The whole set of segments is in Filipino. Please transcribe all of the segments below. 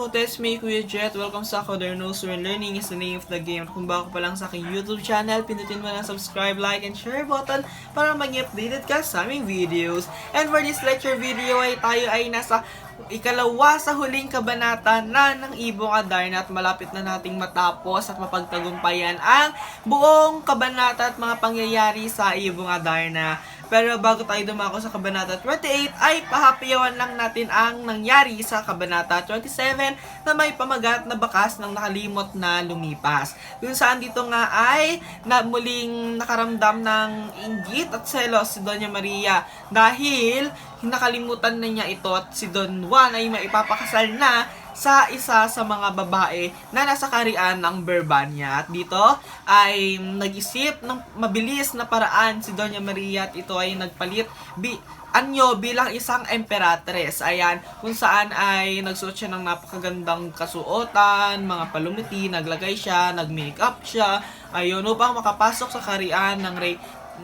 Kamote, it's me, Kuya Jet. Welcome sa Kuwader, where learning is the name of the game. Kung bago pa lang sa aking YouTube channel, pinutin mo na subscribe, like, and share button para maging updated ka sa aming videos. And for this lecture video ay tayo ay nasa ikalawa sa huling kabanata na ng Ibong Adarna at malapit na nating matapos at mapagtagumpayan ang buong kabanata at mga pangyayari sa Ibong Adarna. Pero bago tayo dumako sa Kabanata 28 ay pahapiyawan lang natin ang nangyari sa Kabanata 27 na may pamagat na bakas ng nakalimot na lumipas. Kung saan dito nga ay muling nakaramdam ng inggit at selos si Doña Maria dahil nakalimutan na niya ito at si Don Juan ay maipapakasal na sa isa sa mga babae na nasa kaharian ng Berbanya. At dito ay nag-isip ng mabilis na paraan si Doña Maria at ito ay nagpalit anyo bilang isang emperatres. Ayan, kung saan ay nagsuot siya ng napakagandang kasuotan, mga palumiti, naglagay siya, nag-makeup siya, ayun, upang makapasok sa kaharian ng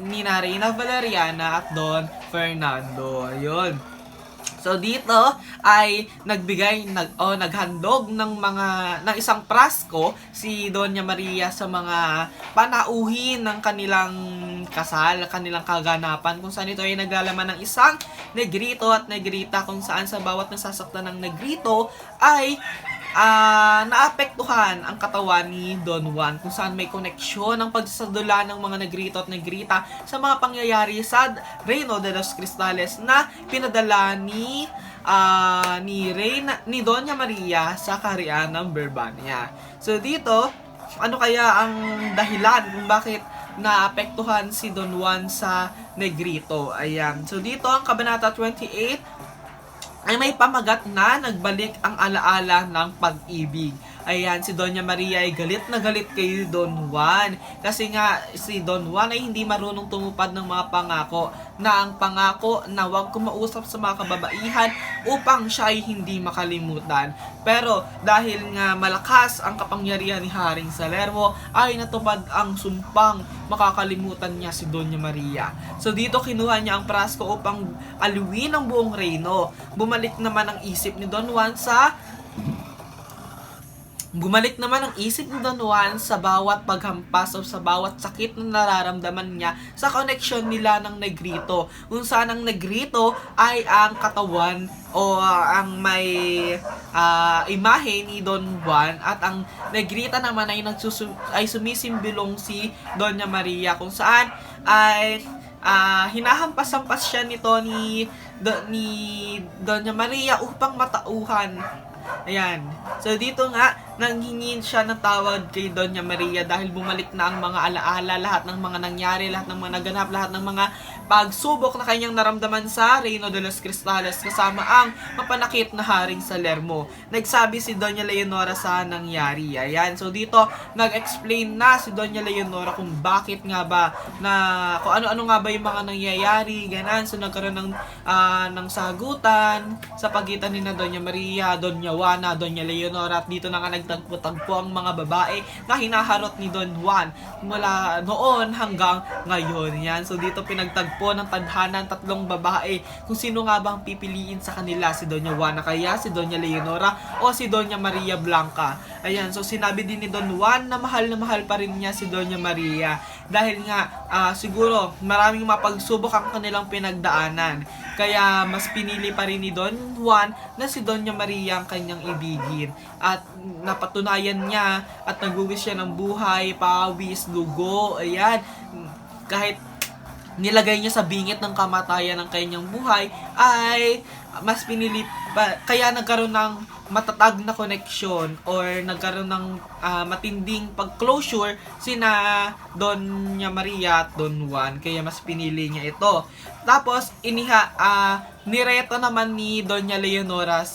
ni Reyna Valeriana at Don Fernando. Ayun. So dito ay naghandog ng isang prasko si Doña Maria sa mga panauhin ng kanilang kasal, kanilang kaganapan, kung saan ito ay naglalaman ng isang negrito at negrita, kung saan sa bawat nasasaktan ng negrito ay naapektuhan ang katawan ni Don Juan, kung saan may koneksyon ng pagsasadula ng mga negrito at negrita sa mga pangyayari sa Reino de los Cristales na pinadala ni Doña Maria sa kaharian ng Berbanya. So dito, ano kaya ang dahilan kung bakit naapektuhan si Don Juan sa negrito? Ayan. So dito ang Kabanata 28 ay may pamagat na nagbalik ang alaala ng pag-ibig. Ayan, si Doña Maria ay galit na galit kay Don Juan. Kasi nga, si Don Juan ay hindi marunong tumupad ng mga pangako. Na ang pangako na huwag kumausap sa mga kababaihan upang siya ay hindi makalimutan. Pero dahil nga malakas ang kapangyarihan ni Haring Salermo, ay natupad ang sumpang makakalimutan niya si Doña Maria. So dito kinuha niya ang prasko upang aluin ang buong reino. Bumalik naman ang isip ni Don Juan sa bawat paghampas o sa bawat sakit na nararamdaman niya sa koneksyon nila ng negrito. Kung saan ang negrito ay ang katawan o ang may imahe ni Don Juan at ang negrita naman ay sumisimbilong si Doña Maria, kung saan ay hinahampas-hampas siya nito ni Doña Maria upang matauhan. Ayan. So dito nga, nanghingin siya ng tawad kay Doña Maria dahil bumalik na ang mga alaala, lahat ng mga nangyari, lahat ng mga naganap, lahat ng mga pagsubok na kanyang naramdaman sa Reino de los Cristales kasama ang mapanakit na Haring Salermo. Nagsabi si Doña Leonora sa nangyari. Ayan. So dito, nag-explain na si Doña Leonora kung bakit nga ba kung ano-ano nga ba yung mga nangyayari, ganan. So nagkaroon ng sagutan sa pagitan ni na Doña Maria, Doña Juana, Doña Leonora, at dito na nga nagtagpo-tagpo ang mga babae na hinaharot ni Don Juan mula noon hanggang ngayon. Yan. So dito pinagtagpo ng tadhana ng tatlong babae kung sino nga bang pipiliin sa kanila, si Doña Juana kaya, si Doña Leonora o si Doña Maria Blanca. Ayan, so sinabi din ni Don Juan na mahal pa rin niya si Doña Maria dahil nga siguro maraming mapagsubok ang kanilang pinagdaanan. Kaya mas pinili pa rin ni Don Juan na si Doña Maria ang kanyang ibigin. At napatunayan niya at nagbuwis siya ng buhay, pawis, dugo. Ayan, kahit nilagay niya sa bingit ng kamatayan ng kanyang buhay, ay mas pinili pa, kaya nagkaroon ng matatag na connection or nagkaroon ng matinding pag-closure sina Doña Maria at Don Juan, kaya mas pinili niya ito. Tapos nireto naman ni Doña Leonora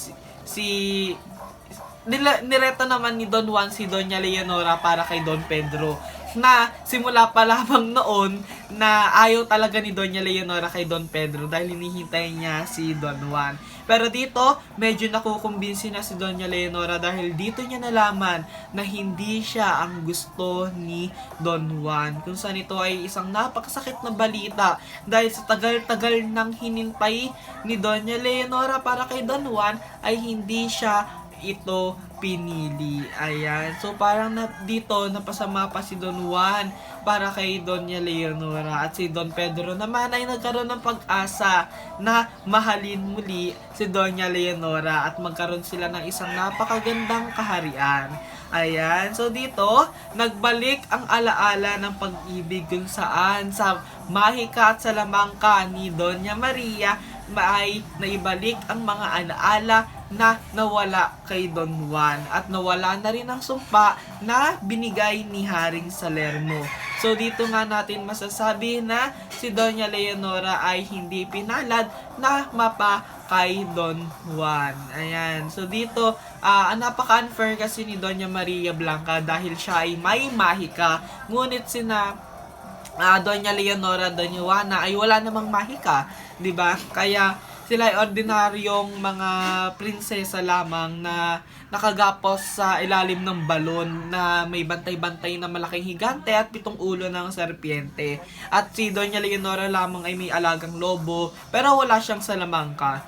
nireto naman ni Don Juan si Doña Leonora para kay Don Pedro, na simula pa lamang noon na ayaw talaga ni Doña Leonora kay Don Pedro dahil hinihintay niya si Don Juan. Pero dito, medyo nakukumbinsi na si Doña Leonora dahil dito niya nalaman na hindi siya ang gusto ni Don Juan. Kung saan ito ay isang napakasakit na balita dahil sa tagal-tagal nang hinintay ni Doña Leonora para kay Don Juan ay hindi siya ito pinili. Ayan. So parang dito napasama pa si Don Juan para kay Doña Leonora, at si Don Pedro naman ay nagkaroon ng pag-asa na mahalin muli si Doña Leonora at magkaroon sila ng isang napakagandang kaharian. Ayan. So dito, nagbalik ang alaala ng pag-ibig kung saan sa mahika at sa lamangka ni Doña Maria ay naibalik ang mga alaala na nawala kay Don Juan at nawala na rin ang sumpa na binigay ni Haring Salerno. So dito nga natin masasabi na si Doña Leonora ay hindi pinalad na mapa kay Don Juan. Ayan. So dito, napaka-unfair kasi ni Doña Maria Blanca dahil siya ay may mahika. Ngunit sina Doña Leonora, Doña Juana ay wala namang mahika, 'di ba? Kaya sila ay ordinaryong mga prinsesa lamang na nakagapos sa ilalim ng balon na may bantay-bantay na malaking higante at 7 ulo ng serpiente. At si Doña Leonora lamang ay may alagang lobo pero wala siyang salamangka.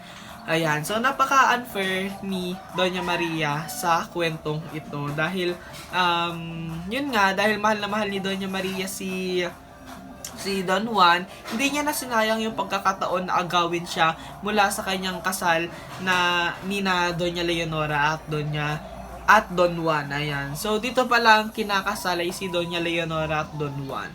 Ayan, so napaka-unfair ni Doña Maria sa kwentong ito dahil yun nga, dahil mahal na mahal ni Doña Maria si Don Juan, hindi niya na sinayang yung pagkakataon na agawin siya mula sa kanyang kasal na nina Doña Leonora at Don Juan. Ayan. So dito pa lang kinakasal ay si Doña Leonora at Don Juan.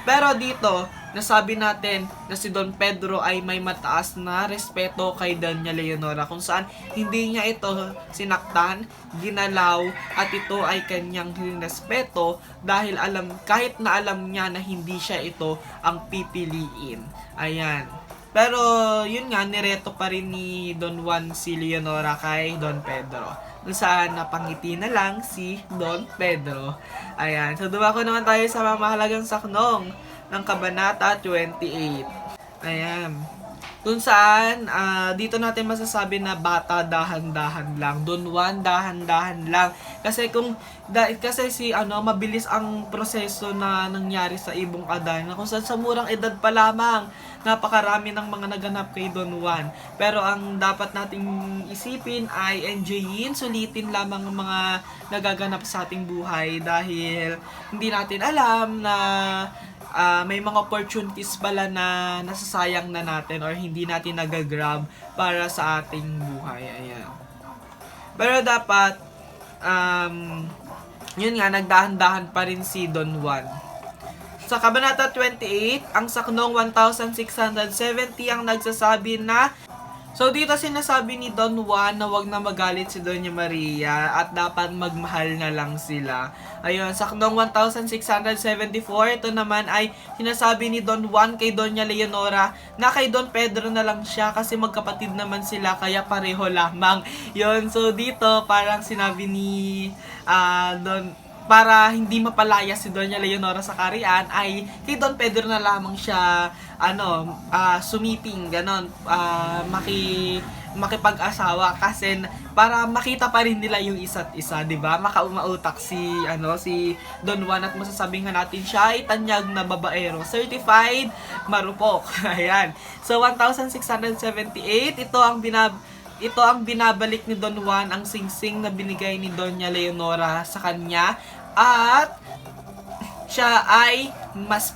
Pero dito, nasabi natin na si Don Pedro ay may mataas na respeto kay Doña Leonora kung saan hindi niya ito sinaktan, ginalaw, at ito ay kanyang respeto dahil kahit na alam niya na hindi siya ito ang pipiliin. Ayan. Pero yun nga, nireto pa rin ni Don Juan si Leonora kay Don Pedro. Kung saan napangiti na lang si Don Pedro. Ayan. So dumako naman tayo sa mahalagang saknong ng Kabanata 28. Ayan. Kung saan, dito natin masasabi na bata dahan-dahan lang. Don Juan dahan-dahan lang. Kasi mabilis ang proseso na nangyari sa Ibong Adarna. Kung saan sa murang edad pa lamang, napakarami ng mga naganap kay Don Juan. Pero ang dapat nating isipin ay enjoyin, sulitin lamang ang mga nagaganap sa ating buhay dahil hindi natin alam na may mga opportunities pala na nasasayang na natin or hindi natin nagagrab para sa ating buhay. Ayan. Pero dapat, yun nga, nagdahan-dahan pa rin si Don Juan. Sa Kabanata 28, ang saknong 1670 ang nagsasabi na, so dito sinasabi ni Don Juan na wag na magalit si Doña Maria at dapat magmahal na lang sila. Ayun, saknong 1674, ito naman ay sinasabi ni Don Juan kay Doña Leonora na kay Don Pedro na lang siya kasi magkapatid naman sila kaya pareho lamang. Yun, so dito parang sinabi ni para hindi mapalaya si Doña Leonora sa Kaharian ay kay Don Pedro na lamang siya sumiping ganon, makipag-asawa kasi para makita pa rin nila yung isa't isa, 'di ba? Makaumautak si Don Juan at masasabing natin siya ay tanyag na babaero, certified marupok. Ayan. So 1678, ito ang binabalik ni Don Juan ang singsing na binigay ni Doña Leonora sa kanya at siya ay mas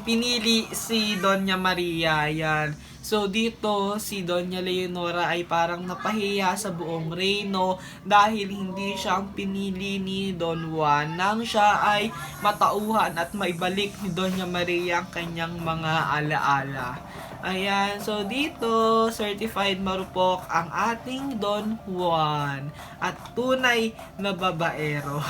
pinili si Doña Maria. Yan. So dito si Doña Leonora ay parang napahiya sa buong reino dahil hindi siya ang pinili ni Don Juan nang siya ay matauhan at maibalik ni Doña Maria ang kanyang mga alaala. Ayan, so dito, certified marupok ang ating Don Juan at tunay na babaero.